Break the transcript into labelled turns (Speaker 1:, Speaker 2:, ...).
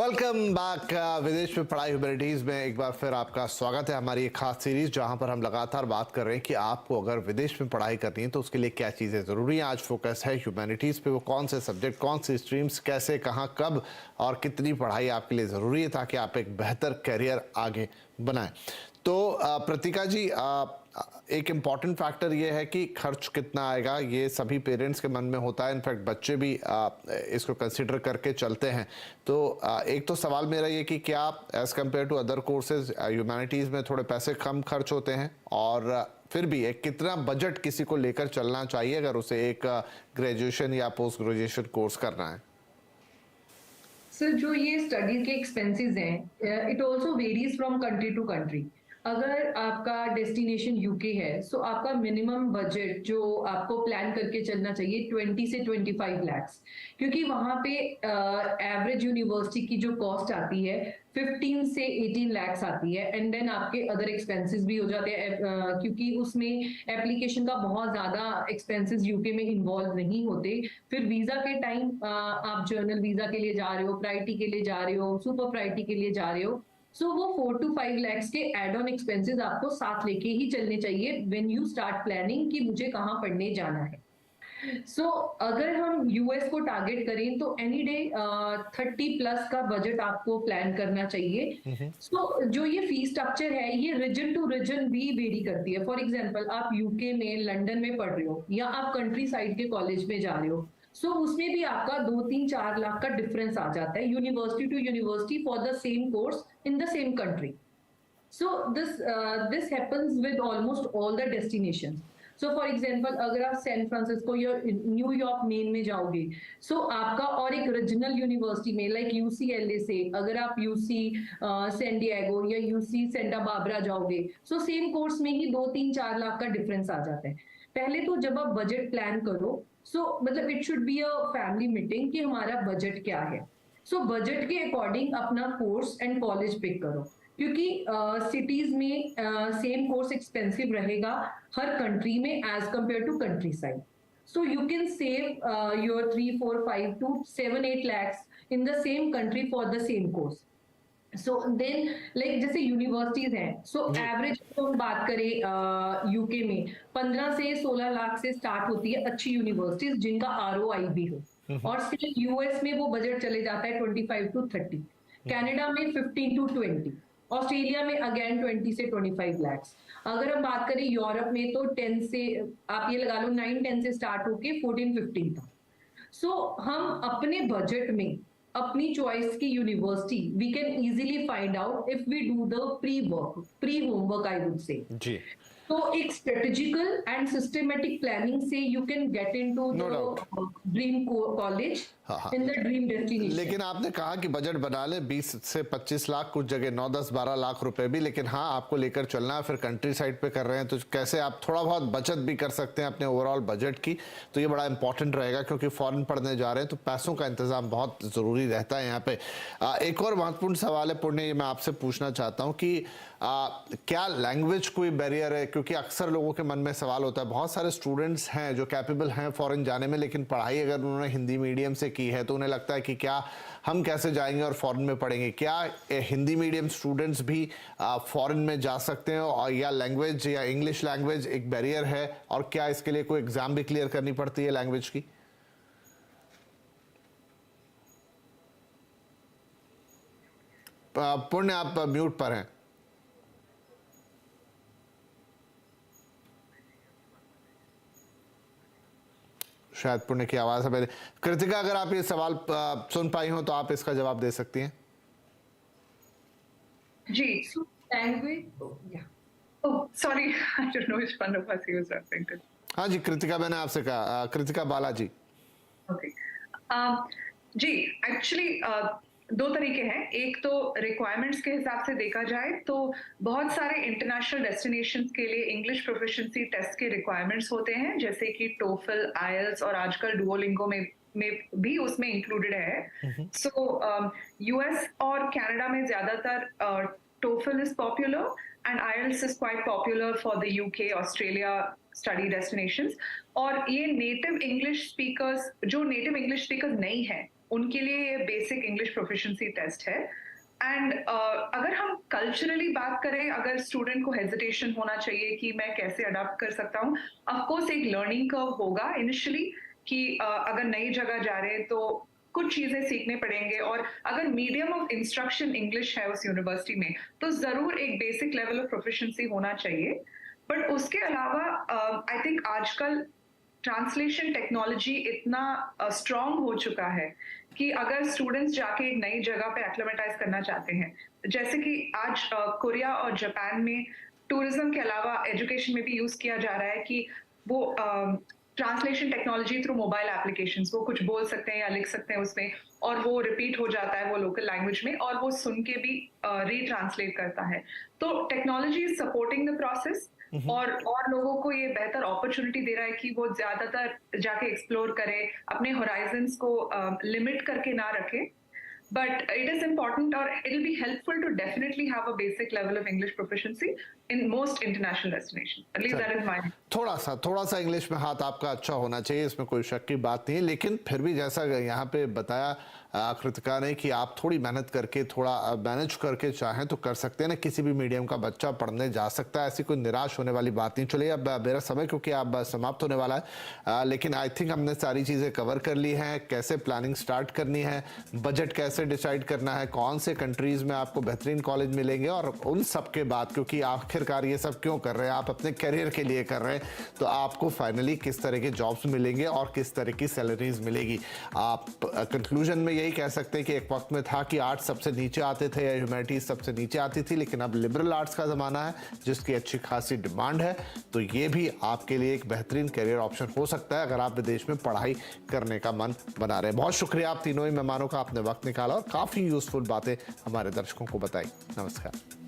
Speaker 1: Welcome back. विदेश में पढ़ाई ह्यूमैनिटीज में एक बार फिर आपका स्वागत है। हमारी एक खास सीरीज जहां पर हम लगातार बात कर रहे हैं कि आपको अगर विदेश में पढ़ाई करनी है तो उसके लिए क्या चीज़ें ज़रूरी हैं। आज फोकस है ह्यूमैनिटीज़ पे। वो कौन से सब्जेक्ट, कौन सी स्ट्रीम्स, कैसे, कहाँ, कब और कितनी पढ़ाई आपके लिए ज़रूरी है ताकि आप एक बेहतर करियर आगे बनाएं। तो प्रतिका जी, एक इम्पॉर्टेंट फैक्टर ये है कि खर्च कितना आएगा, ये सभी पेरेंट्स के मन में होता है। इनफैक्ट बच्चे भी इसको कंसिडर करके चलते हैं। तो एक तो सवाल मेरा ये कि क्या as compare to other courses humanities में थोड़े पैसे कम खर्च होते हैं, और फिर भी एक कितना बजट किसी को लेकर चलना चाहिए अगर उसे एक ग्रेजुएशन या पोस्ट ग्रेजुएशन कोर्स करना है।
Speaker 2: सर, जो ये स्टडी के एक्सपेंसेस हैं, it also varies from country to country. अगर आपका डेस्टिनेशन यूके है, सो आपका मिनिमम बजट जो आपको प्लान करके चलना चाहिए 20 से 25 लाख्स, क्योंकि वहां पे एवरेज यूनिवर्सिटी की जो कॉस्ट आती है 15 से 18 लाख्स आती है। एंड देन आपके अदर एक्सपेंसेस भी हो जाते हैं, क्योंकि उसमें एप्लीकेशन का बहुत ज्यादा एक्सपेंसेस यूके में इन्वॉल्व नहीं होते। फिर वीजा के टाइम आप जर्नल वीजा के लिए जा रहे हो, प्रायोरिटी के लिए जा रहे हो, सुपर प्रायोरिटी के लिए जा रहे हो, सो वो 4 to 5 lakhs के एड ऑन एक्सपेंसेस आपको साथ लेके ही चलने चाहिए व्हेन यू स्टार्ट प्लानिंग कि मुझे कहाँ पढ़ने जाना है। अगर हम यूएस को टारगेट करें तो एनी डे 30 प्लस का बजट आपको प्लान करना चाहिए। जो ये फीस स्ट्रक्चर है, ये रीजन टू रीजन भी वेरी करती है। फॉर एग्जांपल, आप यूके में, लंदन में पढ़ रहे हो या आप कंट्री साइड के कॉलेज में जा रहे हो, उसमें भी आपका 2-3-4 लाख का डिफरेंस आ जाता है university to university for the same course in the same country. This happens with almost all the destinations. For example, अगर आप सैन फ्रांसिस्को या न्यूयॉर्क मेन में जाओगे, आपका और एक रीजनल यूनिवर्सिटी में लाइक यूसीएलए से अगर आप यूसी सैन डिएगो या यूसी सेंटा बारबरा जाओगे, सेम कोर्स में ही 2-3-4 लाख का डिफरेंस आ जाता है। पहले तो जब आप बजट प्लान करो, मतलब it should be a family meeting कि हमारा बजट क्या है। बजट के अकॉर्डिंग अपना कोर्स एंड कॉलेज पिक करो, क्योंकि सिटीज में सेम कोर्स एक्सपेंसिव रहेगा हर कंट्री में as compare to countryside. You can save your 3, 4, 5 to 7, 8 lakhs in the same country for the same course. Then like जैसे universities हैं, average तो हम बात करें यूके में 15 से 16 लाख से स्टार्ट होती है अच्छी यूनिवर्सिटीज जिनका आरओआई भी हो, और स्टिल यूएस में वो बजट चले जाता है 25 to 30, कनाडा में 15 to 20, ऑस्ट्रेलिया में अगेन 20 से 25 लाख्स। अगर हम बात करें यूरोप में तो 10 से आप ये लगा लो 9-10 से स्टार्ट होके 14-15 तक। हम अपने बजट में अपनी चॉइस की university we can easily find out if we do the pre homework I would say. जी, तो एक स्ट्रेटेजिकल एंड सिस्टमेटिक प्लानिंग से you can get into the dream college in the dream destination.
Speaker 1: लेकिन आपने कहा कि budget बना ले 20 से 25 लाख, कुछ जगह 9, 10, 12 लाख रुपए भी, लेकिन हाँ आपको लेकर चलना है। फिर कंट्री साइड पे कर रहे हैं तो कैसे आप थोड़ा बहुत बचत भी कर सकते हैं अपने ओवरऑल बजट की, तो ये बड़ा इंपॉर्टेंट रहेगा क्योंकि फॉरेन पढ़ने जा रहे हैं तो पैसों का इंतजाम बहुत ज़रूरी रहता है यहाँ पे। एक और महत्वपूर्ण सवाल है पुण्य, ये मैं आपसे पूछना चाहता हूँ कि क्या लैंग्वेज कोई बैरियर है? क्योंकि अक्सर लोगों के मन में सवाल होता है, बहुत सारे स्टूडेंट्स हैं जो कैपेबल हैं फॉरेन जाने में, लेकिन पढ़ाई अगर उन्होंने हिंदी मीडियम से की है तो उन्हें लगता है कि क्या हम कैसे जाएंगे और फॉरेन में पढ़ेंगे। क्या हिंदी मीडियम स्टूडेंट्स भी फॉरेन में जा सकते हैं, और या लैंग्वेज या इंग्लिश लैंग्वेज एक बैरियर है, और क्या इसके लिए कोई एग्जाम भी क्लियर करनी पड़ती है लैंग्वेज की? पुण्य, आप म्यूट पर हैं। शायद पुण्य की आवाज है। कृतिका, अगर आप ये सवाल सुन पाई हो तो आप इसका जवाब दे सकती हैं।
Speaker 2: जी, language,
Speaker 3: sorry, I don't know which one of us he was referring to.
Speaker 1: हाँ जी, कृतिका, मैंने आपसे कहा, कृतिका बालाजी।
Speaker 3: ओके, जी, एक्चुअली दो तरीके हैं। एक तो रिक्वायरमेंट्स के हिसाब से देखा जाए तो बहुत सारे इंटरनेशनल डेस्टिनेशंस के लिए इंग्लिश प्रोफिशिएंसी टेस्ट के रिक्वायरमेंट्स होते हैं, जैसे कि टोफल, आईएलटीएस और आजकल डुओलिंगो में भी उसमें इंक्लूडेड है। यूएस और कनाडा में ज्यादातर TOEFL is popular and IELTS is quite popular for the UK, Australia study destinations, और ये नेटिव इंग्लिश स्पीकर्स, जो नेटिव इंग्लिश स्पीकर्स नहीं है, उनके लिए ये बेसिक इंग्लिश प्रोफिशिएंसी टेस्ट है। एंड अगर हम कल्चरली बात करें, अगर स्टूडेंट को हेजिटेशन होना चाहिए कि मैं कैसे अडॉप्ट कर सकता हूँ, ऑफ कोर्स एक लर्निंग कर्व होगा इनिशियली कि अगर नई जगह जा रहे हैं तो कुछ चीजें सीखने पड़ेंगे, और अगर मीडियम ऑफ इंस्ट्रक्शन इंग्लिश है उस यूनिवर्सिटी में तो जरूर एक बेसिक लेवल ऑफ प्रोफिशिएंसी होना चाहिए। बट उसके अलावा आई थिंक आजकल ट्रांसलेशन टेक्नोलॉजी इतना स्ट्रांग हो चुका है कि अगर स्टूडेंट्स जाके एक नई जगह पे एक्लिमेटाइज करना चाहते हैं, जैसे कि आज कोरिया और जापान में टूरिज्म के अलावा एजुकेशन में भी यूज किया जा रहा है कि वो translation technology through mobile applications, वो कुछ बोल सकते हैं या लिख सकते हैं उसमें, और वो रिपीट हो जाता है वो लोकल लैंग्वेज में, और वो सुन के भी रीट्रांसलेट करता है। तो technology is supporting the process, और लोगों को ये बेहतर अपॉर्चुनिटी दे रहा है कि वो ज्यादातर जाके एक्सप्लोर करें, अपने होराइजन्स को लिमिट करके ना रखें। But it is important, or it will be helpful to definitely have a basic level of English proficiency in most international destinations. At least that is my.
Speaker 1: थोड़ा सा इंग्लिश में हाथ आपका अच्छा होना चाहिए, इसमें कोई शक की बात नहीं है, लेकिन फिर भी जैसा यहाँ पे बताया कृतिका ने कि आप थोड़ी मेहनत करके, थोड़ा मैनेज करके चाहें तो कर सकते हैं ना, किसी भी मीडियम का बच्चा पढ़ने जा सकता है, ऐसी कोई निराश होने वाली बात नहीं। चलिए अब मेरा समय क्योंकि अब समाप्त होने वाला है, लेकिन आई थिंक हमने सारी चीज़ें कवर कर ली हैं, कैसे प्लानिंग स्टार्ट करनी है, बजट कैसे डिसाइड करना है, कौन से कंट्रीज़ में आपको बेहतरीन कॉलेज मिलेंगे, और उन सब के बाद, क्योंकि आखिरकार ये सब क्यों कर रहे हैं, आप अपने करियर के लिए कर रहे हैं, तो आपको फाइनली किस तरह के जॉब्स मिलेंगे और किस तरह की सैलरीज मिलेगी। आप कंक्लूजन में यही कह सकते हैं कि एक वक्त में था कि आर्ट्स सबसे नीचे आते थे या ह्यूमैनिटीज सबसे नीचे आती थी, लेकिन अब लिबरल आर्ट्स का ज़माना है जिसकी अच्छी खासी डिमांड है, तो ये भी आपके लिए एक बेहतरीन करियर ऑप्शन हो सकता है अगर आप विदेश में पढ़ाई करने का मन बना रहे हैं। बहुत शुक्रिया आप तीनों ही मेहमानों का, आपने वक्त निकाला और काफ़ी यूजफुल बातें हमारे दर्शकों को बताई। नमस्कार।